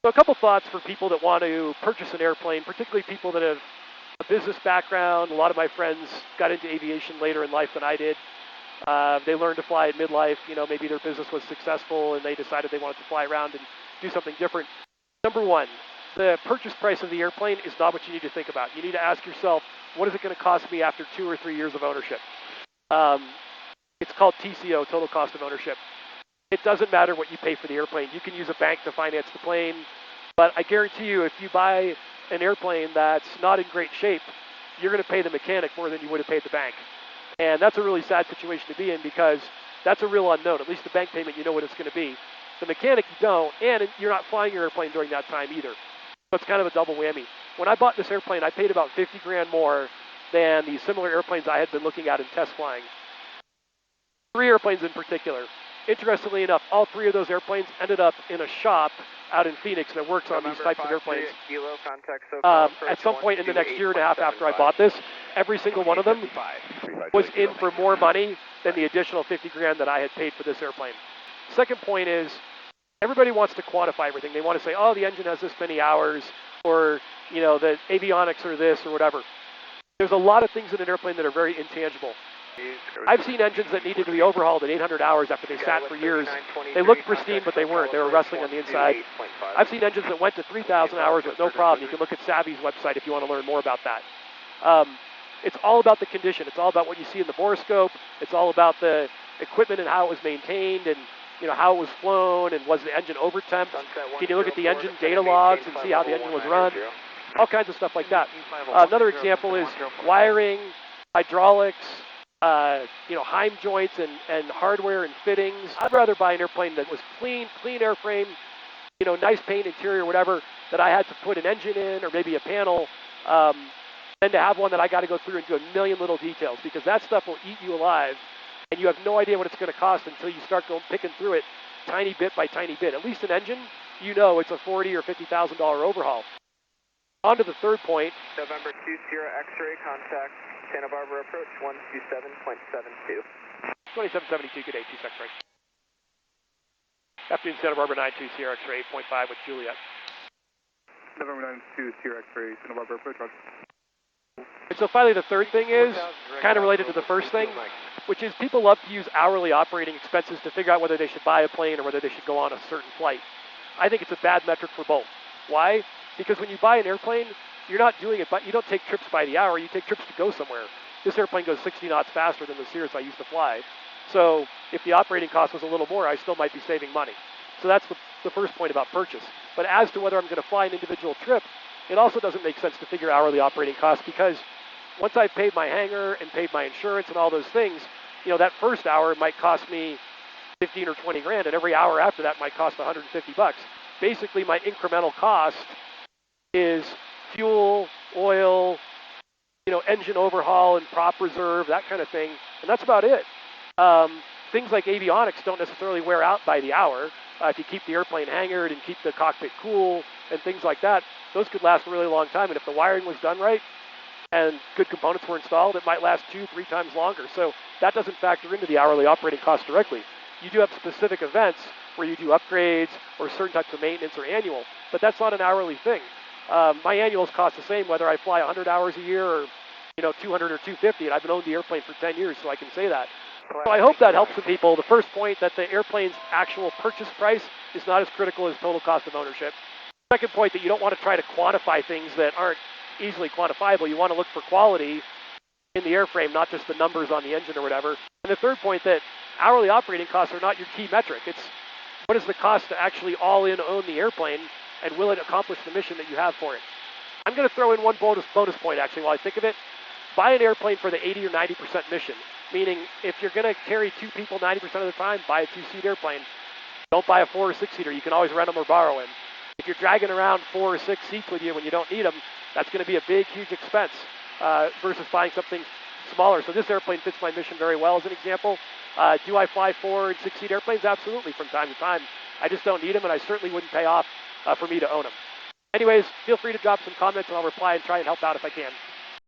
So a couple thoughts for people that want to purchase an airplane, particularly people that have a business background. A lot of my friends got into aviation later in life than I did. They learned to fly at midlife. Maybe their business was successful and they decided they wanted to fly around and do something different. Number one, the purchase price of the airplane is not what you need to think about. You need to ask yourself, what is it going to cost me after 2 or 3 years of ownership? It's called TCO, total cost of ownership. It doesn't matter what you pay for the airplane. You can use a bank to finance the plane, but I guarantee you if you buy an airplane that's not in great shape, you're going to pay the mechanic more than you would have paid the bank. And that's a really sad situation to be in because that's a real unknown. At least the bank payment, you know what it's going to be. The mechanic, you don't, and you're not flying your airplane during that time either. So it's kind of a double whammy. When I bought this airplane, I paid about 50 grand more than the similar airplanes I had been looking at in test flying. 3 airplanes in particular. Interestingly enough, all 3 of those airplanes ended up in a shop out in Phoenix that works on these types of airplanes. At some point in the next year and a half after I bought this, every single one of them was in for more money than the additional 50 grand that I had paid for this airplane. Second point is, everybody wants to quantify everything. They want to say, oh, the engine has this many hours, or the avionics or this or whatever. There's a lot of things in an airplane that are very intangible. I've seen engines that needed to be overhauled at 800 hours after they sat for years. They looked pristine, but they weren't. They were rustling on the inside. I've seen engines that went to 3,000 hours with no problem. You can look at Savvy's website if you want to learn more about that. It's all about the condition. It's all about what you see in the borescope. It's all about the equipment and how it was maintained and how it was flown and was the engine over temped. Can you look at the engine data logs and see how the engine was run? All kinds of stuff like that. Another example is wiring, hydraulics, Heim joints and hardware and fittings. I'd rather buy an airplane that was clean airframe, nice paint, interior, whatever, that I had to put an engine in or maybe a panel, than to have one that I got to go through and do a million little details, because that stuff will eat you alive and you have no idea what it's going to cost until you start picking through it tiny bit by tiny bit. At least an engine, it's a $40,000 or $50,000 overhaul. On to the third point. November 20 X-ray contact. Santa Barbara approach 127.72. 2772, good day, 2 X-ray. Afternoon, Santa Barbara 92 Sierra X-ray 8.5 with Juliet. November 92 Sierra X-ray, Santa Barbara approach. And so finally the third thing is kind of related to the first thing, which is people love to use hourly operating expenses to figure out whether they should buy a plane or whether they should go on a certain flight. I think it's a bad metric for both. Why? Because when you buy an airplane, you're not doing it, but you don't take trips by the hour, you take trips to go somewhere. This airplane goes 60 knots faster than the Cirrus I used to fly. So if the operating cost was a little more, I still might be saving money. So that's the first point about purchase. But as to whether I'm going to fly an individual trip, it also doesn't make sense to figure hourly operating costs, because once I've paid my hangar and paid my insurance and all those things, that first hour might cost me 15 or 20 grand, and every hour after that might cost 150 bucks. Basically, my incremental cost is fuel, oil, engine overhaul and prop reserve, that kind of thing, and that's about it. Things like avionics don't necessarily wear out by the hour. If you keep the airplane hangared and keep the cockpit cool and things like that, those could last a really long time, and if the wiring was done right and good components were installed, it might last 2-3 times longer. So that doesn't factor into the hourly operating cost directly. You do have specific events where you do upgrades or certain types of maintenance or annual, but that's not an hourly thing. My annuals cost the same whether I fly 100 hours a year or 200 or 250, and I've been owning the airplane for 10 years, so I can say that. So I hope that helps the people. The first point, that the airplane's actual purchase price is not as critical as total cost of ownership. Second point, that you don't want to try to quantify things that aren't easily quantifiable. You want to look for quality in the airframe, not just the numbers on the engine or whatever. And the third point, that hourly operating costs are not your key metric. It's what is the cost to actually all in own the airplane, and will it accomplish the mission that you have for it? I'm going to throw in one bonus point actually while I think of it. Buy an airplane for the 80 or 90% mission, meaning if you're going to carry 2 people 90% of the time, buy a 2-seat airplane. Don't buy a 4 or 6-seater. You can always rent them or borrow them. If you're dragging around 4 or 6 seats with you when you don't need them, that's going to be a big, huge expense versus buying something smaller. So this airplane fits my mission very well as an example. Do I fly 4 and 6-seat airplanes? Absolutely, from time to time. I just don't need them, and I certainly wouldn't pay off for me to own them. Anyways, feel free to drop some comments, and I'll reply and try and help out if I can.